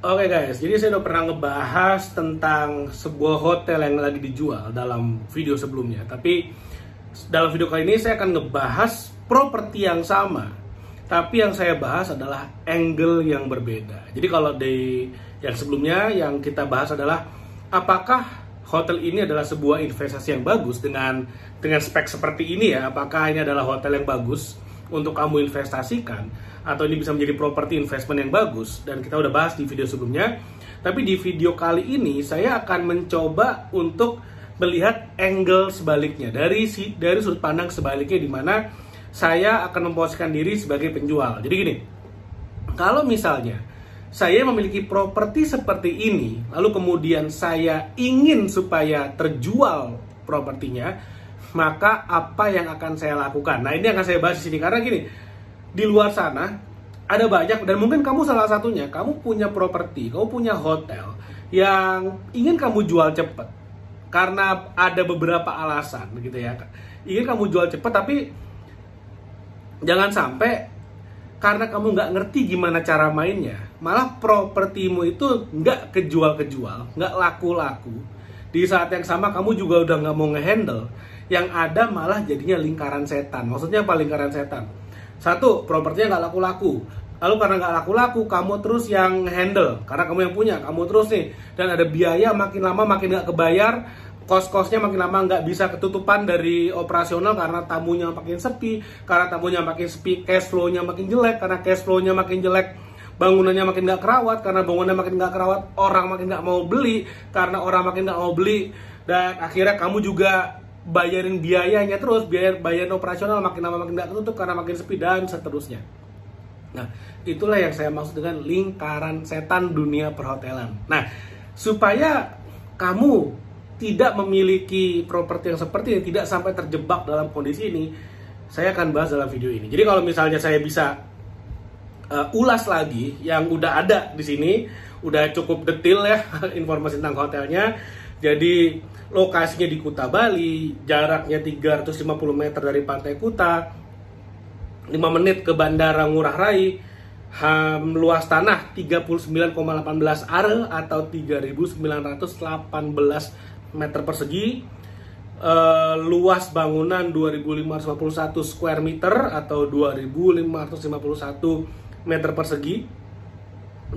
Oke guys, jadi saya udah pernah ngebahas tentang sebuah hotel yang lagi dijual dalam video sebelumnya. Tapi dalam video kali ini saya akan ngebahas properti yang sama, tapi yang saya bahas adalah angle yang berbeda. Jadi kalau di yang sebelumnya yang kita bahas adalah apakah hotel ini adalah sebuah investasi yang bagus dengan spek seperti ini ya. Apakah ini adalah hotel yang bagus untuk kamu investasikan, atau ini bisa menjadi properti investment yang bagus, dan kita udah bahas di video sebelumnya. Tapi di video kali ini saya akan mencoba untuk melihat angle sebaliknya, dari sudut pandang sebaliknya, di mana saya akan memposisikan diri sebagai penjual. Jadi gini, kalau misalnya saya memiliki properti seperti ini, lalu kemudian saya ingin supaya terjual propertinya, maka apa yang akan saya lakukan? Nah, ini akan saya bahas di sini karena gini, di luar sana ada banyak, dan mungkin kamu salah satunya, kamu punya properti, kamu punya hotel yang ingin kamu jual cepat karena ada beberapa alasan gitu ya. Ingin kamu jual cepat, tapi jangan sampai karena kamu nggak ngerti gimana cara mainnya, malah propertimu itu nggak kejual-kejual, nggak laku-laku. Di saat yang sama kamu juga udah nggak mau ngehandle, yang ada malah jadinya lingkaran setan. Maksudnya apa lingkaran setan? Satu, propertinya nggak laku-laku. Lalu karena nggak laku-laku, kamu terus yang handle. Karena kamu yang punya, kamu terus nih. Dan ada biaya makin lama makin nggak kebayar. Kos-kosnya makin lama nggak bisa ketutupan dari operasional karena tamunya makin sepi. Karena tamunya makin sepi, cash flow-nya makin jelek. Karena cash flow-nya makin jelek, bangunannya makin nggak kerawat. Karena bangunannya makin nggak kerawat, orang makin nggak mau beli. Karena orang makin nggak mau beli, dan akhirnya kamu juga bayarin biayanya terus, bayarin operasional makin lama makin nggak ketutup karena makin sepi, dan seterusnya. Nah, itulah yang saya maksud dengan lingkaran setan dunia perhotelan. Nah, supaya kamu tidak memiliki properti yang seperti ini, tidak sampai terjebak dalam kondisi ini, saya akan bahas dalam video ini. Jadi kalau misalnya saya bisa ulas lagi yang udah ada di sini, udah cukup detail ya informasi tentang hotelnya. Jadi lokasinya di Kuta Bali, jaraknya 350 meter dari pantai Kuta, 5 menit ke Bandara Ngurah Rai, luas tanah 39,18 are atau 3.918 meter persegi, luas bangunan 2.551 square meter atau 2.551 meter persegi,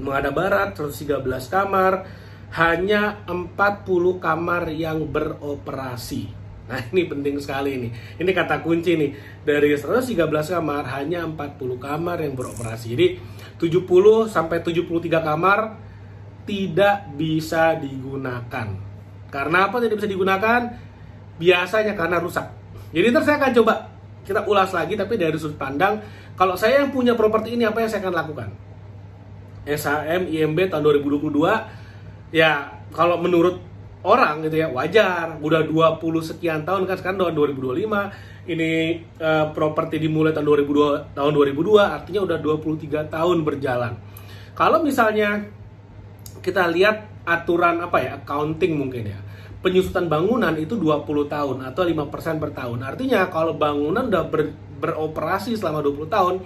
menghadap barat, 113 kamar, hanya 40 kamar yang beroperasi. Nah, ini penting sekali nih. Ini kata kunci nih. Dari 113 kamar, hanya 40 kamar yang beroperasi. Jadi 70 sampai 73 kamar tidak bisa digunakan. Karena apa tidak bisa digunakan? Biasanya karena rusak. Jadi ntar saya akan coba kita ulas lagi, tapi dari sudut pandang, kalau saya yang punya properti ini, apa yang saya akan lakukan? SHM IMB tahun 2022, ya kalau menurut orang gitu ya wajar, udah 20 sekian tahun kan, sekarang tahun 2025, ini properti dimulai tahun 2002, artinya udah 23 tahun berjalan. Kalau misalnya kita lihat aturan apa ya, accounting mungkin ya, penyusutan bangunan itu 20 tahun atau 5% per tahun. Artinya kalau bangunan udah beroperasi selama 20 tahun,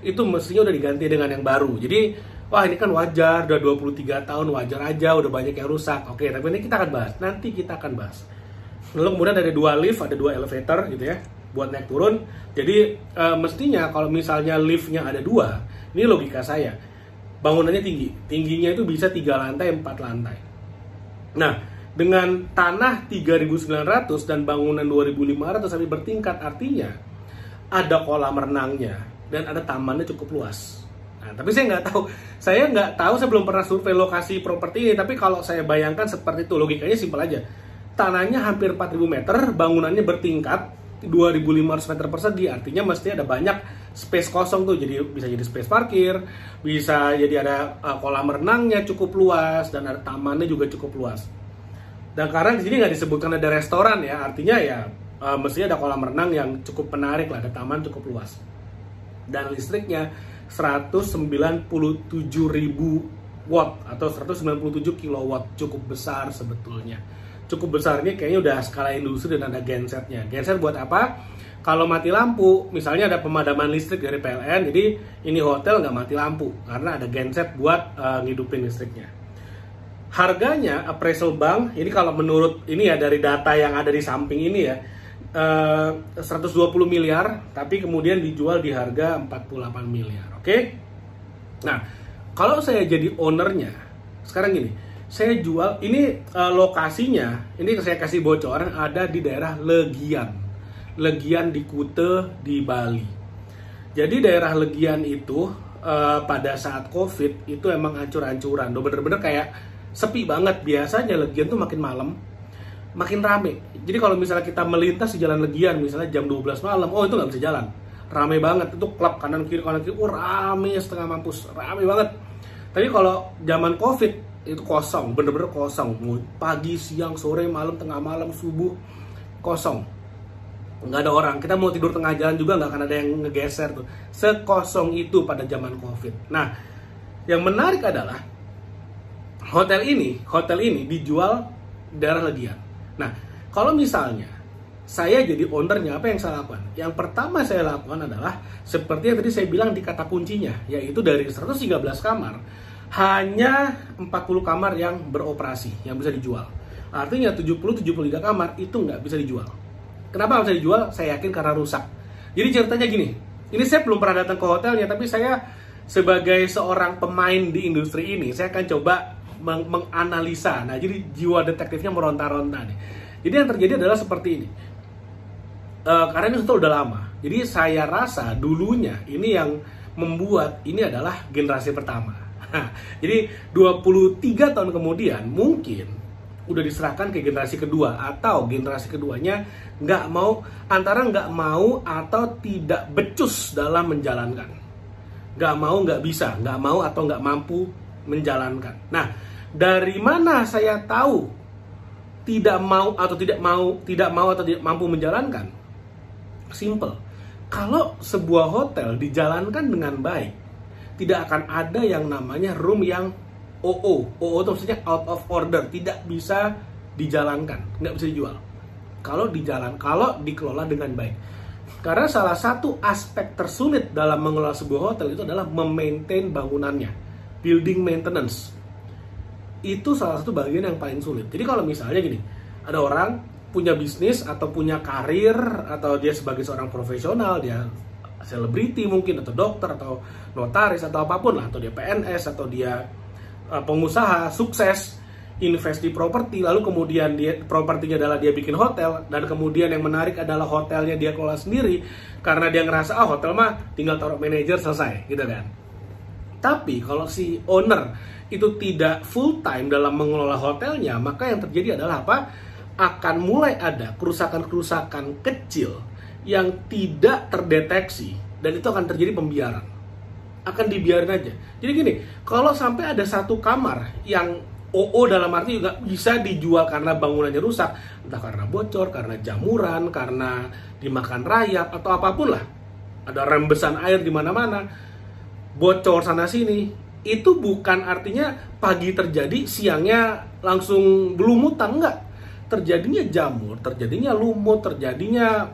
itu mestinya udah diganti dengan yang baru. Jadi wah, ini kan wajar, udah 23 tahun, wajar aja, udah banyak yang rusak. Oke, tapi ini kita akan bahas, nanti kita akan bahas. Lalu kemudian ada 2 lift, ada 2 elevator gitu ya, buat naik turun. Jadi mestinya kalau misalnya liftnya ada 2, ini logika saya, bangunannya tinggi. Tingginya itu bisa 3 lantai, 4 lantai. Nah, dengan tanah 3.900 dan bangunan 2.500 sampai bertingkat, artinya ada kolam renangnya dan ada tamannya cukup luas. Nah, tapi saya nggak tahu, saya belum pernah survei lokasi properti ini, tapi kalau saya bayangkan seperti itu, logikanya simpel aja. Tanahnya hampir 4.000 meter, bangunannya bertingkat 2.500 meter persegi, artinya mesti ada banyak space kosong tuh, jadi bisa jadi space parkir, bisa jadi ada kolam renangnya cukup luas, dan ada tamannya juga cukup luas. Dan karena di sini nggak disebutkan ada restoran ya, artinya ya mestinya ada kolam renang yang cukup menarik lah, ada taman cukup luas. Dan listriknya 197.000 watt atau 197 kilowatt, cukup besar sebetulnya. Cukup besar, ini kayaknya udah skala industri dan ada gensetnya. Genset buat apa? Kalau mati lampu, misalnya ada pemadaman listrik dari PLN, jadi ini hotel nggak mati lampu karena ada genset buat ngidupin listriknya. Harganya appraisal bank, ini kalau menurut ini ya dari data yang ada di samping ini ya, 120 miliar, tapi kemudian dijual di harga 48 miliar, oke? Nah, kalau saya jadi ownernya, sekarang gini, saya jual, ini lokasinya, ini saya kasih bocor, ada di daerah Legian di Kute di Bali. Jadi daerah Legian itu pada saat COVID itu emang hancur-hancuran, bener-bener kayak sepi banget. Biasanya Legian tuh makin malam makin rame. Jadi kalau misalnya kita melintas di jalan Legian misalnya jam 12 malam, oh itu nggak bisa jalan, rame banget, itu klub kanan kiri, rame setengah mampus, rame banget. Tapi kalau zaman COVID itu kosong, bener-bener kosong, pagi, siang, sore, malam, tengah malam, subuh, kosong, nggak ada orang. Kita mau tidur tengah jalan juga nggak akan ada yang ngegeser tuh, sekosong itu pada zaman COVID. Nah, yang menarik adalah hotel ini dijual daerah Legian. Nah, kalau misalnya saya jadi ownernya, apa yang saya lakukan? Yang pertama saya lakukan adalah seperti yang tadi saya bilang di kata kuncinya, yaitu dari 113 kamar hanya 40 kamar yang beroperasi, yang bisa dijual. Artinya 70-73 kamar itu nggak bisa dijual. Kenapa nggak bisa dijual? Saya yakin karena rusak. Jadi ceritanya gini, ini saya belum pernah datang ke hotelnya, tapi saya sebagai seorang pemain di industri ini, saya akan coba menganalisa. Nah, jadi jiwa detektifnya meronta-ronta nih. Jadi yang terjadi adalah seperti ini. Karena ini sudah lama. Jadi saya rasa dulunya ini yang membuat ini adalah generasi pertama. Jadi 23 tahun kemudian mungkin udah diserahkan ke generasi kedua, atau generasi keduanya nggak mau, antara nggak mau atau tidak becus dalam menjalankan. Nggak mau, nggak bisa, nggak mau atau nggak mampu menjalankan. Nah, dari mana saya tahu tidak mau atau tidak mampu menjalankan? Simple. Kalau sebuah hotel dijalankan dengan baik, tidak akan ada yang namanya room yang OO itu maksudnya out of order, tidak bisa dijalankan, nggak bisa dijual. Kalau dikelola dengan baik. Karena salah satu aspek tersulit dalam mengelola sebuah hotel itu adalah memaintain bangunannya, building maintenance. Itu salah satu bagian yang paling sulit. Jadi kalau misalnya gini, ada orang punya bisnis atau punya karir, atau dia sebagai seorang profesional, dia selebriti mungkin, atau dokter, atau notaris, atau apapun lah, atau dia PNS, atau dia pengusaha sukses, invest di properti, lalu kemudian propertinya adalah dia bikin hotel, dan kemudian yang menarik adalah hotelnya dia kelola sendiri, karena dia ngerasa, hotel mah tinggal taruh manajer selesai, gitu kan. Tapi kalau si owner itu tidak full time dalam mengelola hotelnya, maka yang terjadi adalah apa? Akan mulai ada kerusakan-kerusakan kecil yang tidak terdeteksi, dan itu akan terjadi pembiaran. Akan dibiarin aja. Jadi gini, kalau sampai ada satu kamar yang OO dalam arti juga bisa dijual karena bangunannya rusak, entah karena bocor, karena jamuran, karena dimakan rayap, atau apapun lah, ada rembesan air di mana-mana, bocor sana sini, itu bukan artinya pagi terjadi, siangnya langsung belumutan, enggak. Terjadinya jamur, terjadinya lumut, terjadinya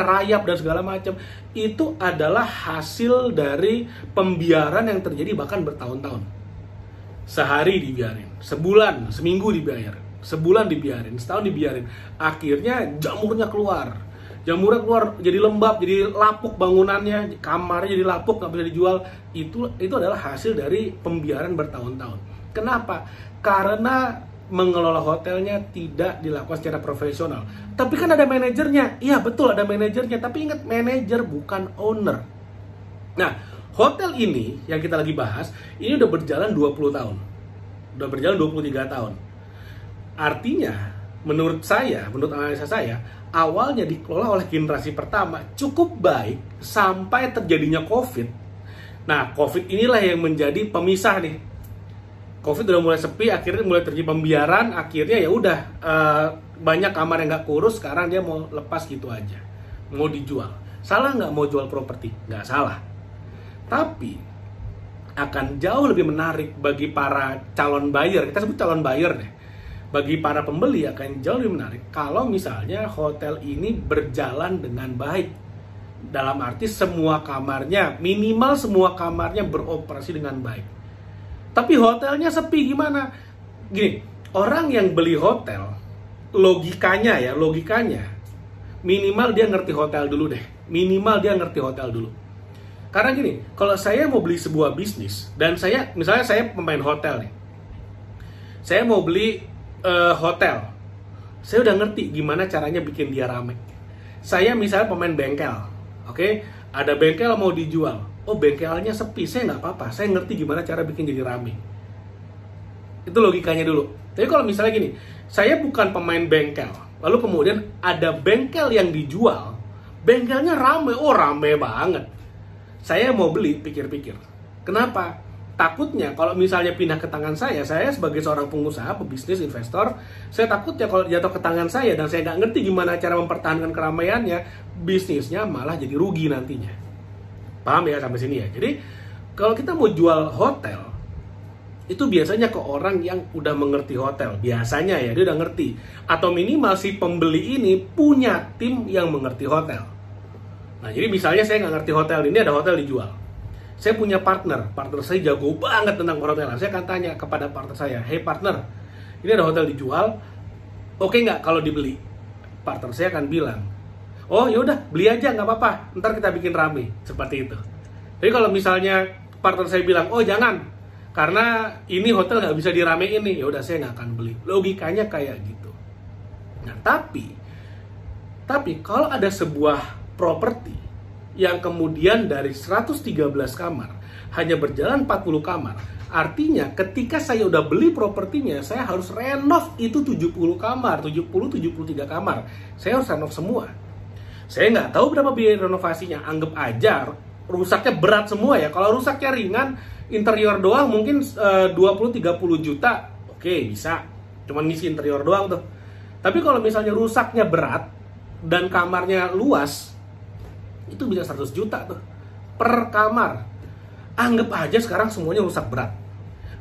rayap dan segala macam, itu adalah hasil dari pembiaran yang terjadi bahkan bertahun-tahun. Sehari dibiarin, sebulan, seminggu dibiarin, sebulan dibiarin, setahun dibiarin, akhirnya jamurnya keluar, jadi lembab, jadi lapuk bangunannya, kamarnya jadi lapuk, nggak bisa dijual. Itu adalah hasil dari pembiaran bertahun-tahun. Kenapa? Karena mengelola hotelnya tidak dilakukan secara profesional. Tapi kan ada manajernya. Iya betul, ada manajernya. Tapi ingat, manajer bukan owner. Nah, hotel ini yang kita lagi bahas, ini udah berjalan 20 tahun. Udah berjalan 23 tahun. Artinya, menurut analisa saya, awalnya dikelola oleh generasi pertama cukup baik sampai terjadinya COVID. Nah, COVID inilah yang menjadi pemisah nih. COVID udah mulai sepi, akhirnya mulai terjadi pembiaran, akhirnya ya udah banyak kamar yang nggak kurus, sekarang dia mau lepas gitu aja, mau dijual. Salah nggak mau jual properti? Nggak salah. Tapi akan jauh lebih menarik bagi para calon buyer, kita sebut calon buyer deh. bagi para pembeli akan jauh lebih menarik kalau misalnya hotel ini berjalan dengan baik. Dalam arti semua kamarnya, minimal semua kamarnya beroperasi dengan baik. Tapi hotelnya sepi gimana? Gini, orang yang beli hotel, logikanya minimal dia ngerti hotel dulu deh. Minimal dia ngerti hotel dulu. Karena gini, kalau saya mau beli sebuah bisnis, dan misalnya saya pemain hotel nih, saya mau beli hotel, saya udah ngerti gimana caranya bikin dia rame. Saya misalnya pemain bengkel, oke, ada bengkel mau dijual, oh bengkelnya sepi, saya nggak apa-apa, saya ngerti gimana cara bikin jadi rame. Itu logikanya dulu. Tapi kalau misalnya gini, saya bukan pemain bengkel, lalu kemudian ada bengkel yang dijual, bengkelnya rame, oh rame banget. Saya mau beli, pikir-pikir. Kenapa? Takutnya kalau misalnya pindah ke tangan saya sebagai seorang pengusaha, pebisnis, investor, saya takutnya kalau jatuh ke tangan saya dan saya nggak ngerti gimana cara mempertahankan keramaiannya, bisnisnya malah jadi rugi nantinya. Paham ya sampai sini ya? Jadi kalau kita mau jual hotel, itu biasanya ke orang yang udah mengerti hotel. Biasanya ya, dia udah ngerti. Atau minimal si pembeli ini punya tim yang mengerti hotel. Nah, jadi misalnya saya nggak ngerti hotel, ini ada hotel dijual. Saya punya partner saya jago banget tentang perhotelan. Saya akan tanya kepada partner saya, hey partner, ini ada hotel dijual, oke nggak kalau dibeli? Partner saya akan bilang, oh yaudah beli aja nggak apa-apa, ntar kita bikin rame, seperti itu. Jadi kalau misalnya partner saya bilang, oh jangan, karena ini hotel nggak bisa diramein nih, yaudah saya nggak akan beli. Logikanya kayak gitu. Nah tapi kalau ada sebuah properti yang kemudian dari 113 kamar hanya berjalan 40 kamar, artinya ketika saya udah beli propertinya, saya harus renov itu 70 kamar, 73 kamar, saya harus renov semua. Saya nggak tahu berapa biaya renovasinya, anggap aja rusaknya berat semua ya. Kalau rusaknya ringan, interior doang mungkin 20-30 juta, oke bisa, cuman ngisi interior doang tuh. Tapi kalau misalnya rusaknya berat dan kamarnya luas, itu bisa 100 juta tuh per kamar. Anggap aja sekarang semuanya rusak berat,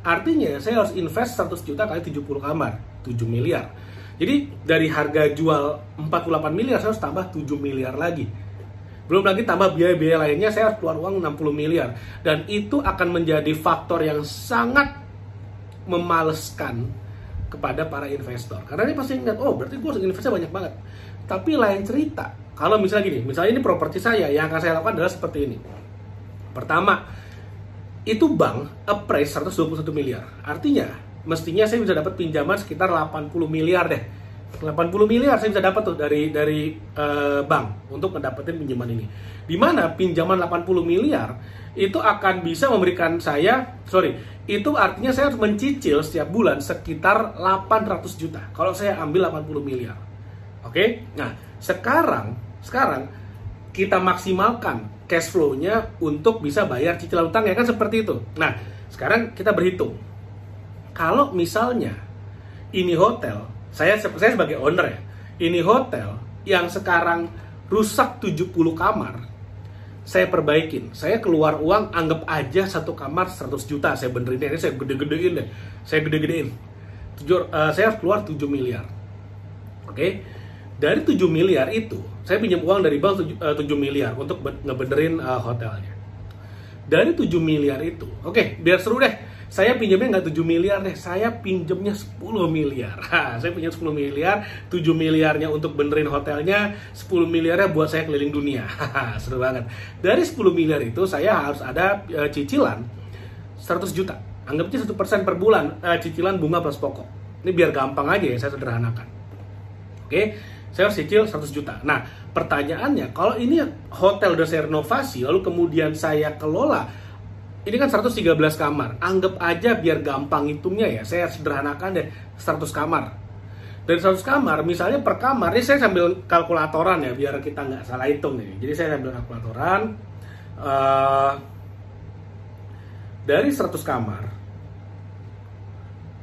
artinya saya harus invest 100 juta kali 70 kamar, 7 miliar. Jadi dari harga jual 48 miliar saya harus tambah 7 miliar lagi. Belum lagi tambah biaya-biaya lainnya, saya harus keluar uang 60 miliar. Dan itu akan menjadi faktor yang sangat memaleskan kepada para investor. Karena ini pasti ingat, oh berarti gue investnya banyak banget. Tapi lain cerita, kalau misalnya gini, misalnya ini properti saya, yang akan saya lakukan adalah seperti ini. Pertama, itu bank appraise 121 miliar. Artinya, mestinya saya bisa dapat pinjaman sekitar 80 miliar deh. 80 miliar saya bisa dapat tuh dari bank untuk mendapatkan pinjaman ini. Dimana pinjaman 80 miliar itu akan bisa memberikan saya, itu artinya saya harus mencicil setiap bulan sekitar 800 juta kalau saya ambil 80 miliar. Oke? Nah, sekarang kita maksimalkan cash flow-nya untuk bisa bayar cicilan utang, ya kan seperti itu. Nah, sekarang kita berhitung. Kalau misalnya ini hotel, saya sebagai owner ya, ini hotel yang sekarang rusak 70 kamar, saya perbaikin. Saya keluar uang, anggap aja satu kamar 100 juta, saya benerin, ini saya gede-gedein deh. Saya harus keluar 7 miliar. Oke? Dari 7 miliar itu, saya pinjam uang dari bank 7 miliar untuk ngebenerin hotelnya. Dari 7 miliar itu, oke, biar seru deh, saya pinjamnya nggak 7 miliar deh, saya pinjamnya 10 miliar. Saya pinjam 10 miliar, 7 miliarnya untuk benerin hotelnya, 10 miliarnya buat saya keliling dunia. Seru banget. Dari 10 miliar itu, saya harus ada cicilan 100 juta. Anggapnya 1% per bulan, cicilan bunga plus pokok. Ini biar gampang aja ya, saya sederhanakan. Oke? Saya harus cicil 100 juta. Nah, pertanyaannya, kalau ini hotel udah saya renovasi, lalu kemudian saya kelola, ini kan 113 kamar. Anggap aja biar gampang hitungnya ya, saya sederhanakan deh 100 kamar. Dari 100 kamar, misalnya per kamar, ini saya sambil kalkulatoran ya, biar kita nggak salah hitung nih. Jadi saya sambil kalkulatoran, dari 100 kamar,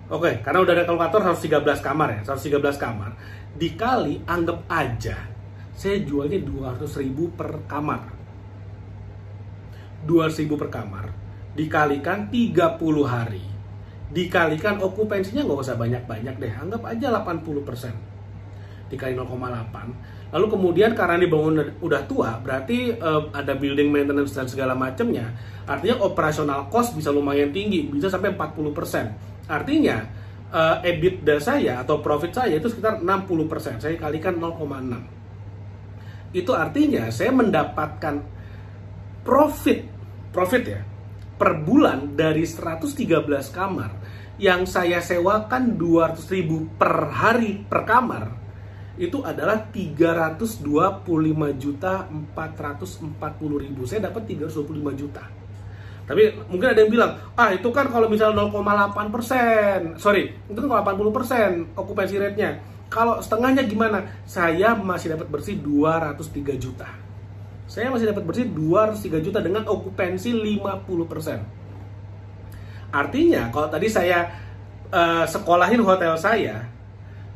oke, karena udah ada kalkulator 113 kamar ya, 113 kamar. Dikali, anggap aja saya jualnya 200.000 per kamar. 200.000 per kamar dikalikan 30 hari dikalikan okupansinya nggak usah banyak-banyak deh, anggap aja 80%. Dikali 0,8. Lalu kemudian karena dibangun udah tua, berarti ada building maintenance dan segala macamnya. Artinya operational cost bisa lumayan tinggi, bisa sampai 40%. Artinya EBITDA saya atau profit saya itu sekitar 60%. Saya kalikan 0,6. Itu artinya saya mendapatkan profit ya per bulan dari 113 kamar yang saya sewakan 200.000 per hari per kamar, itu adalah 325.440.000. Saya dapat 325 juta. Tapi mungkin ada yang bilang, itu kan kalau misalnya 0,8%, itu kan 80% okupansi rate-nya. Kalau setengahnya gimana? Saya masih dapat bersih 203 juta. Saya masih dapat bersih 203 juta dengan okupansi 50%. Artinya, kalau tadi saya sekolahin hotel saya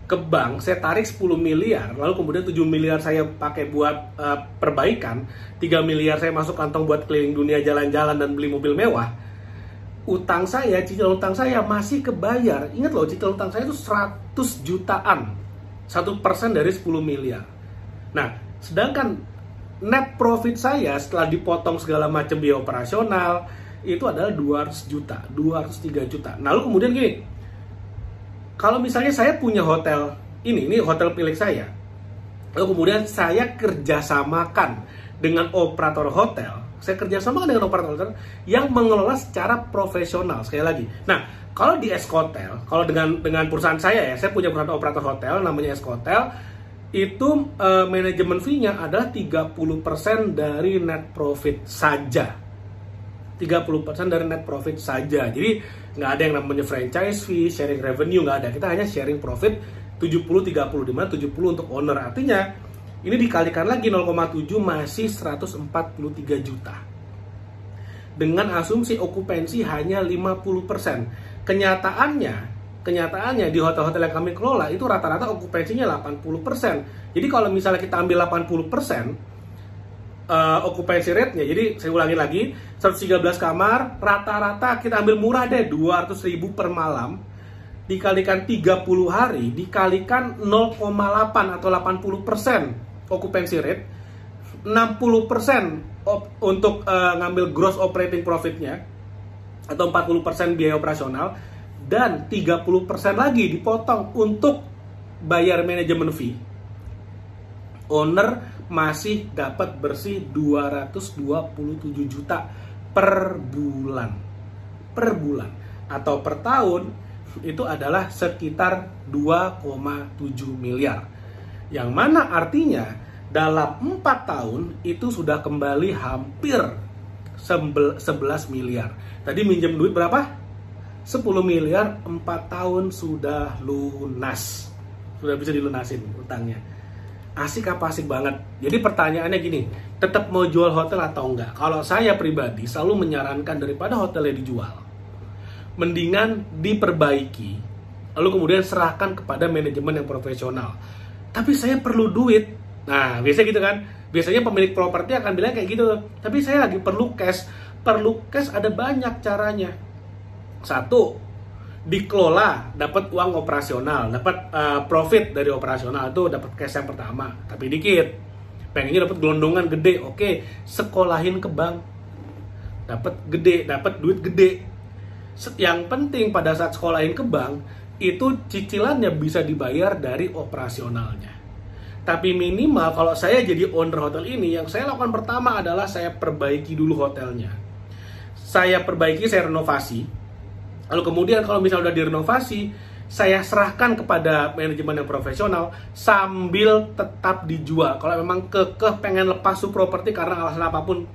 ke bank, saya tarik 10 miliar, lalu kemudian 7 miliar saya pakai buat perbaikan, 3 miliar saya masuk kantong buat keliling dunia jalan-jalan dan beli mobil mewah, utang saya, cicilan utang saya masih kebayar. Ingat loh, cicilan utang saya itu 100 jutaan, 1% dari 10 miliar. Nah, sedangkan net profit saya setelah dipotong segala macam biaya operasional itu adalah 200 juta, 203 juta. Nah, lalu kemudian gini, kalau misalnya saya punya hotel, ini hotel milik saya, lalu kemudian saya kerjasamakan dengan operator hotel, yang mengelola secara profesional, sekali lagi. Nah, kalau di Escotel, kalau dengan perusahaan saya punya perusahaan operator hotel, namanya Escotel, itu manajemen fee-nya adalah 30% dari net profit saja. 30% dari net profit saja. Jadi nggak ada yang namanya franchise fee, sharing revenue, nggak ada. Kita hanya sharing profit 70-30, dimana 70 untuk owner. Artinya ini dikalikan lagi 0,7 masih 143 juta. Dengan asumsi okupansi hanya 50%. Kenyataannya di hotel-hotel yang kami kelola itu rata-rata okupansinya 80%. Jadi kalau misalnya kita ambil 80%, occupancy rate-nya, jadi saya ulangi lagi, 113 kamar, rata-rata kita ambil murah deh, 200.000 per malam, dikalikan 30 hari, dikalikan 0,8 atau 80% occupancy rate, 60% untuk ngambil gross operating profit-nya, atau 40% biaya operasional, dan 30% lagi dipotong untuk bayar manajemen fee. Owner masih dapat bersih 227 juta per bulan. Atau per tahun itu adalah sekitar 2,7 miliar. Yang mana artinya dalam 4 tahun itu sudah kembali hampir 11 miliar. Tadi minjem duit berapa? 10 miliar, 4 tahun sudah lunas. Sudah bisa dilunasin utangnya. Asik apa asik banget. Jadi pertanyaannya gini, tetap mau jual hotel atau enggak? Kalau saya pribadi selalu menyarankan daripada hotelnya dijual, mendingan diperbaiki, lalu kemudian serahkan kepada manajemen yang profesional. Tapi saya perlu duit. Nah, biasanya gitu kan. Biasanya pemilik properti akan bilang kayak gitu. Tapi saya lagi perlu cash. Perlu cash ada banyak caranya. 1, dikelola, dapat uang operasional, dapat profit dari operasional, itu dapat cash yang pertama, tapi dikit. Pengennya dapat gelondongan gede, oke, sekolahin ke bank, dapat gede, dapat duit gede. Yang penting pada saat sekolahin ke bank itu cicilannya bisa dibayar dari operasionalnya. Tapi minimal kalau saya jadi owner hotel ini, yang saya lakukan pertama adalah saya perbaiki dulu hotelnya. Saya perbaiki, saya renovasi. Lalu kemudian kalau misalnya udah direnovasi, saya serahkan kepada manajemen yang profesional sambil tetap dijual. Kalau memang kekeh pengen lepas tuh properti karena alasan apapun,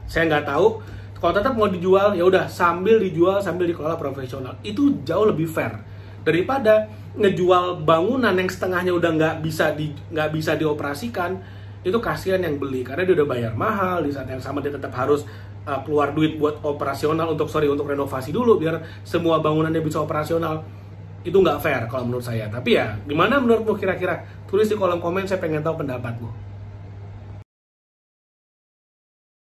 saya nggak tahu. Kalau tetap mau dijual, ya udah sambil dijual sambil dikelola profesional. Itu jauh lebih fair daripada ngejual bangunan yang setengahnya udah nggak bisa dioperasikan. Itu kasihan yang beli karena dia udah bayar mahal, di saat yang sama dia tetap harus keluar duit buat operasional untuk renovasi dulu biar semua bangunannya bisa operasional. Itu nggak fair kalau menurut saya. Tapi ya gimana menurutmu kira-kira? Tulis di kolom komen, saya pengen tahu pendapatmu.